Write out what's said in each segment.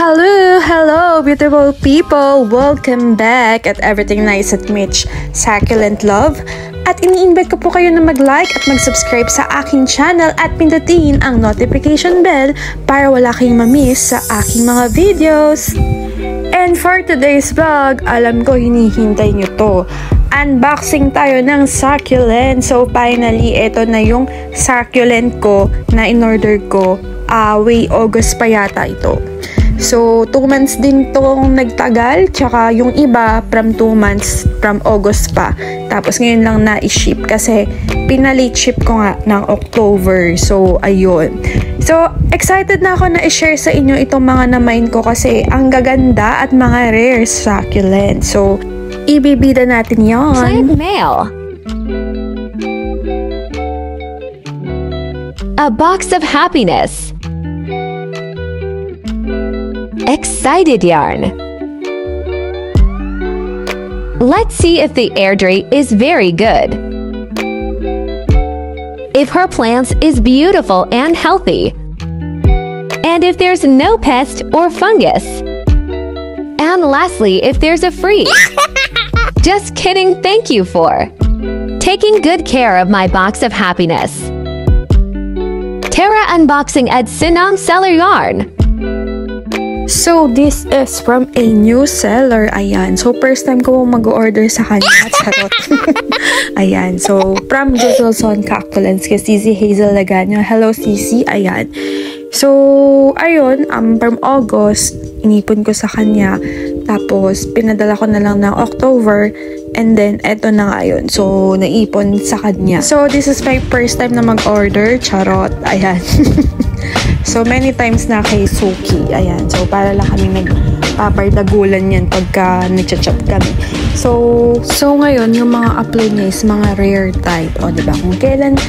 Hello, beautiful people! Welcome back at Everything Nice at Mitch Succulent Love. At ini-invite ko po kayo na mag-like at mag-subscribe sa aking channel at pindutin ang notification bell para wala kayong ma-miss sa aking mga videos. And for today's vlog, alam ko hinihintay nyo to. Unboxing tayo ng succulent. So finally, ito na yung succulent ko na in-order ko. Way August pa yata ito. So, 2 months din tong nagtagal, tsaka yung iba from 2 months from August pa. Tapos ngayon lang na-ship kasi pinalate ship ko nga ng October. So, ayun. So, excited na ako na i-share sa inyo itong mga na-mine ko kasi ang gaganda at mga rare succulent. So, ibibida natin yon. Plant mail. A box of happiness. Excited yarn. Let's see if the airdrie is very good. If her plants is beautiful and healthy. And if there's no pest or fungus. And lastly, if there's a freeze. Just kidding, thank you for taking good care of my box of happiness. Tara Unboxing at Sinam Seller Yarn. So, this is from a new seller. Ayan. So, first time ko mag-order sa kanya. Charot. Ayan. So, from Joselson Cactulence kay Cici Hazel Laganyo. Hello, Cici. Ayan. So, ayun. From August, inipon ko sa kanya. Tapos, pinadala ko na lang ng October. And then, eto na nga yun. So, naipon sa kanya. So, this is my first time na mag-order. Charot. Ayan. So, many times na kay Suki. Ayan. So, para lang kami nagpapardagulan yan pagka nagchat-chat kami. So, ngayon, yung mga upload niya is mga rare type. O, diba? Kung kailan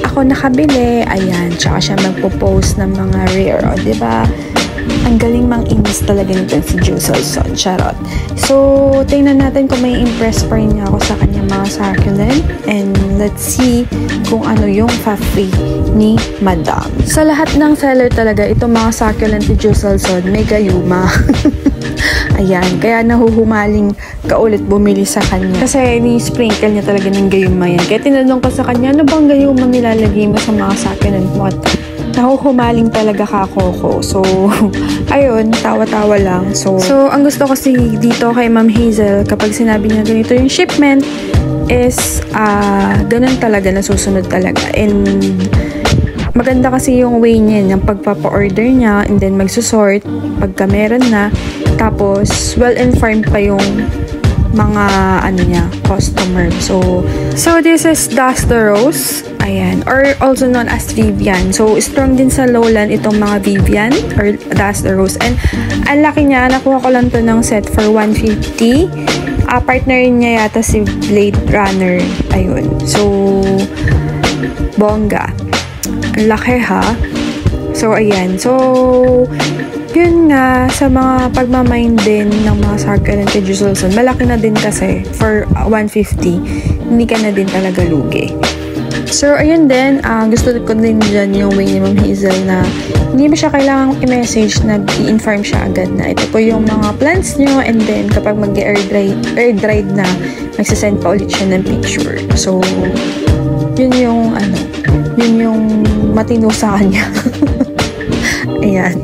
ako nakabili, ayan. Tsaka siya magpo-post ng mga rare. O, diba? Ang galing mang-inis talaga nito si Joselson. Charot. So, tingnan natin kung may impress pa rin niya ako sa kanyang mga succulent. And let's see kung ano yung fa-free ni Madam. Sa lahat ng seller talaga, itong mga succulent ni Joselson, may gayuma. Ayan. Kaya nahuhumaling kaulit bumili sa kanya. Kasi ni-sprinkle niya talaga ng gayuma yan. Kaya tinanong ko sa kanya, ano bang gayuma nilalagay mo sa mga succulent mo? Nahuhumaling talaga kako. So, ayun, tawa-tawa lang. So, ang gusto kasi dito kay Ma'am Hazel, kapag sinabi niya ganito yung shipment, is, ganun talaga, nasusunod talaga. And, maganda kasi yung way niya, yung pagpapa-order niya, and then magsusort, pagka meron na, tapos, well-informed pa yung mga, customer. So, this is Duster Rose. Ayan. Or also known as Vivian. So, strong din sa lowland itong mga Vivian or Duster Rose. And, ang laki niya. Nakuha ko lang to ng set for 150. Partner niya yata si Blade Runner. Ayun. So, bongga. Ang laki ha. So, ayan. So, yun nga, sa mga pagmamine din ng mga succulent kay Joselson, malaki na din kasi for 150. Hindi ka na din talaga lugi. So, ayun din, gusto ko din dyan yung way ni Ma'am Hazel na hindi mo siya kailangang i-message na i-inform siya agad na ito po yung mga plants nyo, and then kapag mag-air-dried na, magsasend pa ulit siya ng picture. So, yun yung matino sa kanya. Ayan.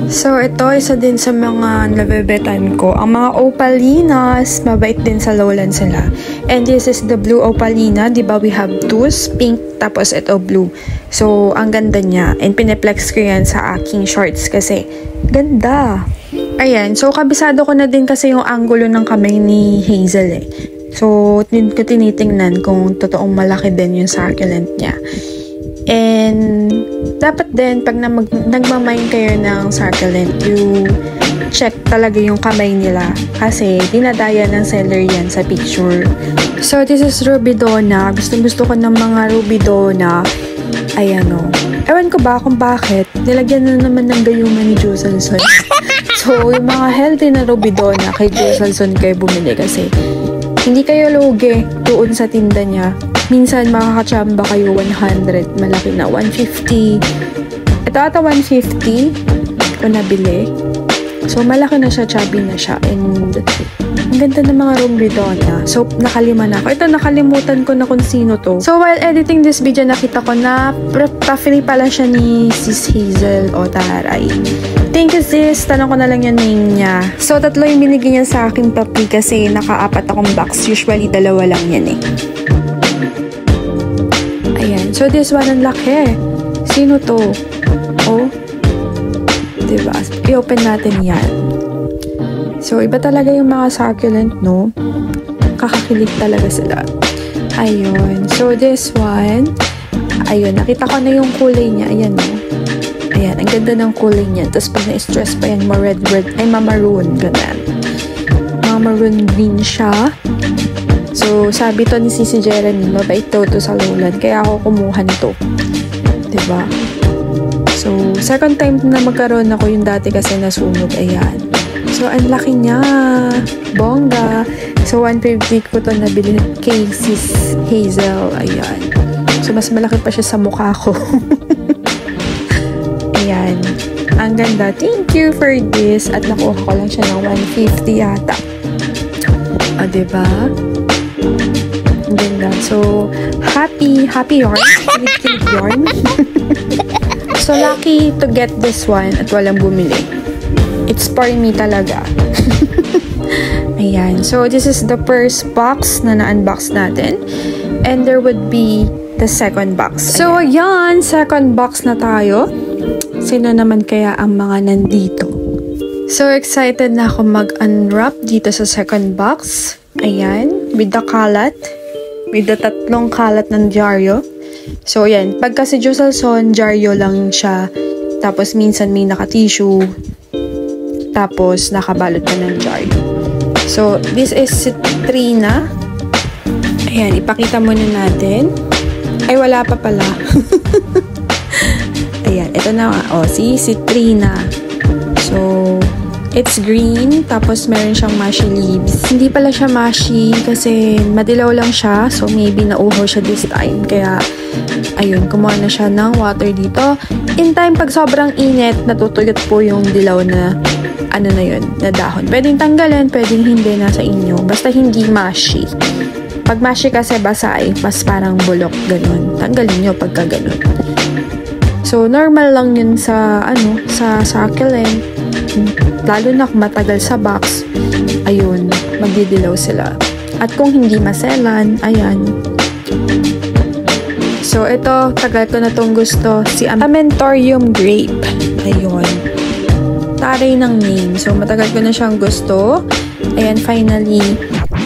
So, ito, isa din sa mga nabebetan ko. Ang mga opalinas, mabait din sa lowland sila. And this is the blue opalina. Diba, we have two, pink, tapos ito blue. So, ang ganda niya. And pineplex ko yan sa aking shorts kasi ganda. Ayan. So, kabisado ko na din kasi yung angulo ng kamay ni Hazel eh. So, tinitingnan kung totoong malaki din yung succulent niya. And, dapat din, pag nagmamine kayo ng succulent, you check talaga yung kamay nila. Kasi, dinadaya ng seller yan sa picture. So, this is Rubidona. Gusto ko ng mga Rubidona. Ayan o. Ewan ko ba kung bakit. Nilagyan na naman ng gayuma ni Joselson. So, yung mga healthy na Rubidona kay Joselson kayo bumili kasi hindi kayo lugi doon sa tinda niya. Minsan makakachamba kayo 100, malaki na 150. Ito ata 150 ko nabili. So, malaki na siya, chubby na siya. And, ang ganda ng mga rumbido niya. So, nakalima na ako. Ito, nakalimutan ko na kung sino to. So, while editing this video, nakita ko na pa-free pala siya ni Sis Hazel o Taray. Thank you, sis. Tanong ko na lang yung name niya. So, 3 yung binigyan niya sa aking pa-free kasi naka-4 akong box. Usually, 2 lang yan eh. Ayan. So, this one, ang laki. Sino to? Oh. Diba? I-open natin yan. So, iba talaga yung mga succulent, no? Kakakilig talaga sila. Ayun. So, this one, ayun. Nakita ko na yung kulay niya. Ayan, no? Ayan. Ang ganda ng kulay niya. Tapos, pag na-stress pa yan, ma-red, ay, ma-maroon. Ganun. Ma-maroon green siya. So, sabi to ni Sisi Jeremy, mabait daw to sa lowland. Kaya ako kumuha nito. Diba? So, second time na magkaroon ako yung dati kasi nasunog. Ayan. So, ang laki niya. Bongga. So, 150 ko to nabili kay Sis Hazel. Ayan. So, mas malaki pa siya sa mukha ko. Ayan. Ang ganda. Thank you for this. At nakuha ko lang siya ng 150 yata. O, diba? Ang ganda. So, happy yarn. Kilig yarn. So, lucky to get this one at walang bumili. It's for me talaga. Ayan. So, this is the first box na na-unbox natin. And there would be the second box. Ayan. So, ayan. Second box na tayo. Sino naman kaya ang mga nandito? So, excited na ako mag-unwrap dito sa second box. Ayan. With the kalat. With the 3 kalat ng dyaryo. So, ayan. Pagka si Jocelson, dyaryo lang siya. Tapos, minsan may naka-tissue. Tapos, nakabalot pa ng dyaryo. So, this is Citrina. Ayan. Ipakita muna natin. Ay, wala pa pala. Ayan. Ito na nga. O, si Citrina. So, it's green, tapos meron siyang mushy leaves. Hindi pala siya mushy kasi madilaw lang siya. So, maybe nauho siya this time. Kaya, ayun, kumuha na siya ng water dito. In time, pag sobrang init, natutuyot po yung dilaw na, ano na yun, na dahon. Pwedeng tanggalin, pwedeng hindi, nasa inyo. Basta hindi mushy. Pag mushy kasi basa ay, mas parang bulok, ganun. Tanggalin nyo pagka ganun. So, normal lang yun sa, sa succulent. Lalo na kung matagal sa box, ayun, magdidilaw sila. At kung hindi maselan, ayan. So, ito, tagal ko na itong gusto. Si Amentorium Grape. Ayun. Taray ng name. So, matagal ko na siyang gusto. Ayan, finally,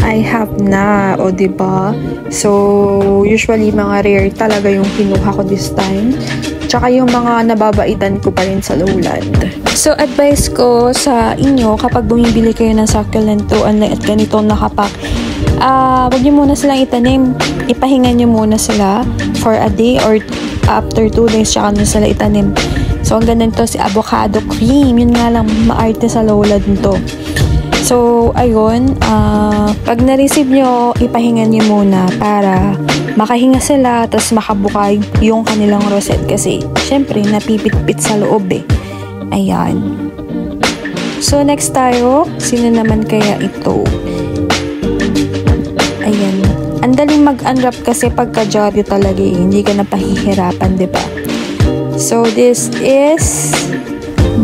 I have na. O, diba? So, usually, mga rare talaga yung kinuha ko this time. Tsaka yung mga nababaitan ko pa rin sa lowland. So, advice ko sa inyo, kapag bumibili kayo ng succulent at ganito nakapak, wag nyo muna silang itanim. Ipahinga nyo muna sila for a day or after 2 days, tsaka nyo sila itanim. So, ang ganito si avocado cream. Yun nga lang, maarte sa lowland nito. So, ayun, pag na-receive nyo, ipahinga nyo muna para makahinga sila, tapos makabuka yung kanilang rosette kasi, syempre, napipit-pit sa loob eh. Ayan. So, next tayo, sino naman kaya ito? Ayan. Ang daling mag-unwrap kasi pagka-jolly talaga eh. Hindi ka na pahihirapan, diba? So, this is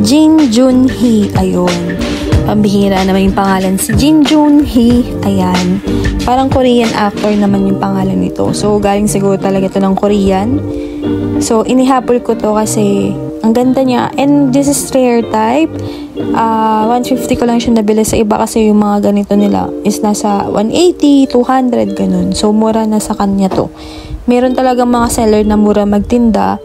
Jin Junhee. Ayun. Pambihira naman yung pangalan si Jin Junhee. Ayan. Parang Korean actor naman yung pangalan nito. So, galing siguro talaga ito ng Korean. So, inihapol ko to kasi ang ganda niya. And this is rare type. 150 ko lang siya nabili. Sa iba kasi yung mga ganito nila is nasa 180, 200, ganun. So, mura na sa kanya to. Meron talaga mga seller na mura magtinda.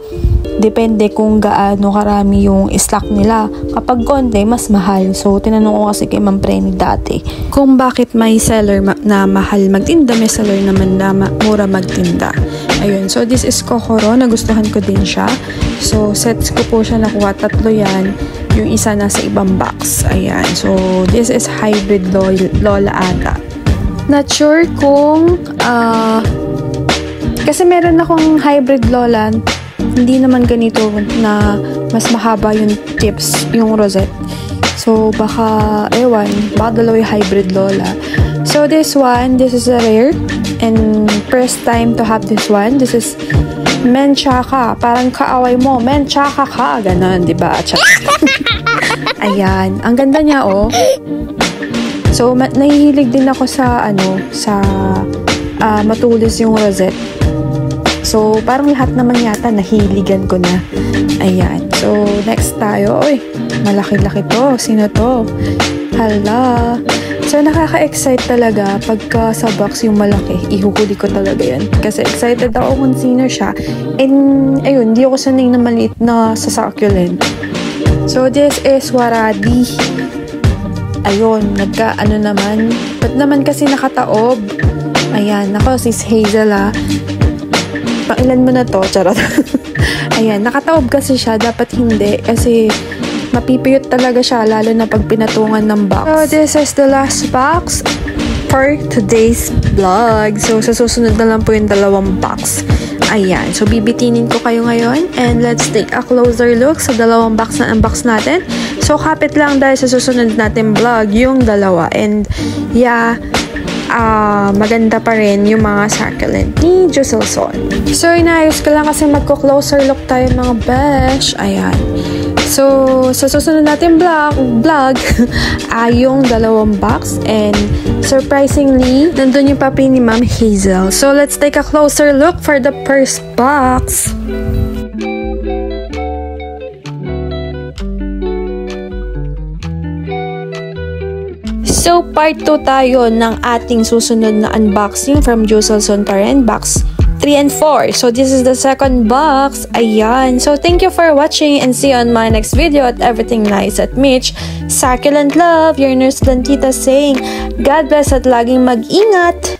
Depende kung gaano karami yung stock nila. Kapag konti, mas mahal. So, tinanong ko kasi kay Ma'am Prenny dati kung bakit may seller na mahal magtinda, may seller naman na mura magtinda. Ayun. So, this is Kokoro. Nagustuhan ko din siya. So, sets ko po siya nakuha. 3 yan. Yung isa nasa ibang box. Ayan. So, this is hybrid Lola ata. Not sure kung kasi meron akong hybrid Lola. Hindi naman ganito na mas mahaba yung tips, yung rosette. So, baka, ewan, baka dalawa yung hybrid lola. So, this is a rare. And first time to have this one. This is Menchaca. Parang kaaway mo. Menchaca ka. Ganon, di ba? Ayan. Ang ganda niya, oh. So, nahihilig din ako sa, matulis yung rosette. So, parang lahat naman yata nahiligan ko na. Ayan. So, next tayo. Uy, malaki-laki to. Sino to? Hala. So, nakaka-excite talaga pagka sa box yung malaki. Ihuhuli ko talaga yan. Kasi excited ako kung sino siya. And, ayun, hindi ako sanay na maliit na sa succulent. So, this is Waradi. Ayun, naman. Ba't naman kasi nakataob? Ayan, ako, sis Hazel, Pangilan mo na to, charot. Ayan, nakataob kasi siya. Dapat hindi. Kasi, mapipiyot talaga siya, lalo na pag pinatungan ng box. So, this is the last box for today's vlog. So, sa susunod na lang po yung dalawang box. Ayan. So, bibitinin ko kayo ngayon. And let's take a closer look sa dalawang box na unbox natin. So, kapit lang dahil sa susunod natin vlog yung dalawa. And, yeah, maganda pa rin yung mga succulent ni Jocelson. So, inayos ko lang kasi magko-closer look tayo mga besh. Ayan. So, sa susunod natin vlog, yung dalawang box. And, surprisingly, nandun yung papi ni Ma'am Hazel. So, let's take a closer look for the first box. So, part 2 tayo ng ating susunod na unboxing from Jocelson Torrent, box 3 and 4. So, this is the second box. Ayan. So, thank you for watching and see you on my next video at Everything Nice at Mitch. Succulent love, your nurse Lantita saying, God bless at laging mag-ingat!